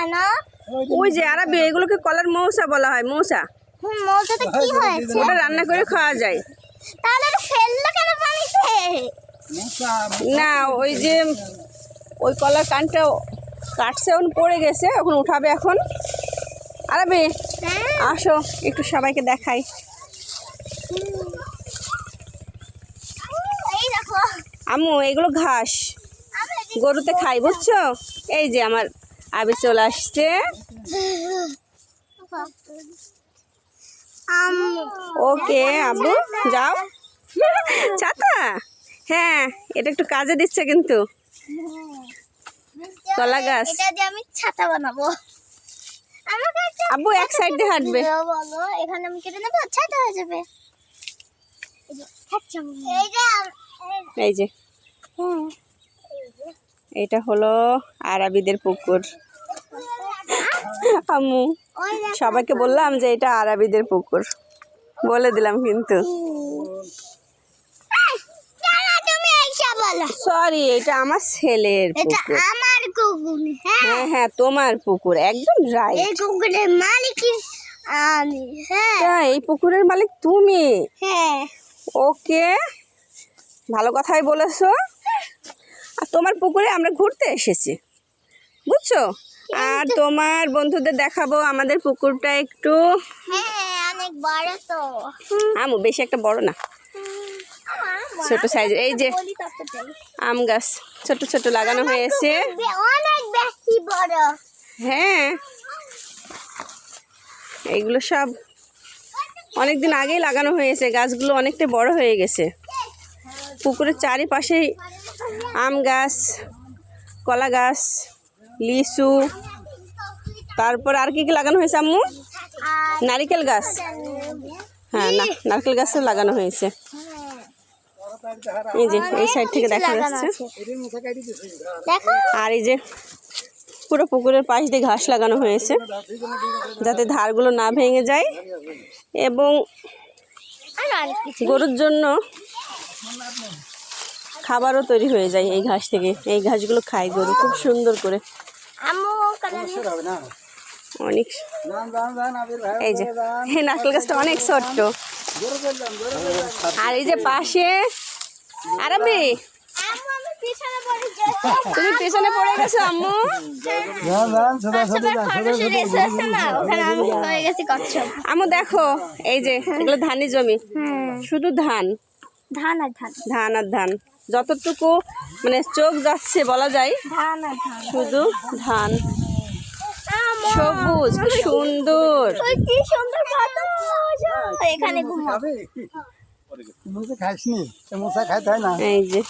কেন? ওই যে আরবি, এগুলোকে কলার মৌসা বলা হয়। মৌসা মৌসাতে কি হয়েছে? ওটা রান্না করে খাওয়া যায়। তাহলে এটা ফেললো কেন পানিতে? না, ওই যে ওই কলার কানটা কাটছে, এখন পড়ে গেছে, এখন উঠাবে। এখন আরবি হ্যাঁ, আসো একটু সবাইকে দেখাই। এই দেখো। আম্মু এগুলো ঘাস, আমি এদিকে গরুতে খাই, বুঝছো? এই যে আমার আবি চলে আসছে। ওকে আব্বু যাও। ছাতা, হ্যাঁ এটা একটু কাজে দিচ্ছে কিন্তু। কলা গাছ। এটা দিয়ে আমি ছাতা বানাবো। আমাকে একটা আব্বু এক সাইড দিয়ে হাঁটবে। বলো, এখানে আমি কেটে নেবো, ছাতা হয়ে যাবে। এই যে এই যে এটা হলো আরাবিদের পুকুর। আম্মু ওই দেখো। সবাইকে বললাম যে এটা আরাবিদের পুকুর, বলে দিলাম কিন্তু। কেন তুমি এইসব বলো? সরি, এটা আমার ছেলের এটা পুকুর। আমার কুকুর। হ্যাঁ, হ্যাঁ হ্যাঁ তোমার পুকুর, একদম রাইট। এই কুকুরের মালিক আমি। হ্যাঁ এই পুকুরের মালিক তুমি। হ্যাঁ। ওকে, ভালো কথাই বলেছো। আর তোমার পুকুরে আমরা ঘুরতে এসেছি, বুঝছো? আর তোমার বন্ধুদের দেখাবো আমাদের পুকুরটা একটু। হ্যাঁ, অনেক বড় তো। আমু বেশি একটা বড় না, ছোট সাইজের। এই যে বলি তত চাই। আম গাছ ছোট ছোট লাগানো হয়েছে। অনেক বেশি বড়। হ্যাঁ, এইগুলো সব অনেকদিন আগেই লাগানো হয়েছে, গাছগুলো অনেকটা বড় হয়ে গেছে। পুকুরের চারিপাশেই আম গাছ, কলা গাছ, লিচু, তারপর আর কি কি লাগানো হয়েছে আম্মু? আর নারিকেল গাছ। হ্যাঁ না, নারকেল গাছও লাগানো হয়েছে। এই যে এই সাইড থেকে দেখা যাচ্ছে। দেখো, আর এই যে পুরো পুকুরের পাশ দিয়ে ঘাস লাগানো হয়েছে, যাতে ধারগুলো না ভেঙে যায় এবং আর অনেক কিছু। গরুর জন্য খাবারও তৈরি হয়ে যায় এই ঘাস থেকে। এই ঘাসগুলো খায় গরু খুব সুন্দর করে। আম্মু কালার অনেক। এই যে এই নারকেল গাছটা অনেক ছোট্ট। আর এই যে পাশে আরবি, আম্মু আমি পিছনে পড়ে যাচ্ছি। তুমি পেছনে পড়ে গেছো আম্মু। ওখানে আমি হয়ে গেছি কচ্ছপ। আম্মু দেখো, এই যে এগুলো ধানি জমি, শুধু ধান, ধান আর ধান, ধান আর ধান। যতটুকু মানে চোখ যাচ্ছে বলা যায়, ধান আর ধান। শুধু ধান। সবুজ, কি সুন্দর। ওই কি সুন্দর বাতাস। এখানে ঘুমাবো। খাইসনি, মশা খাইতে হয় না। এই যে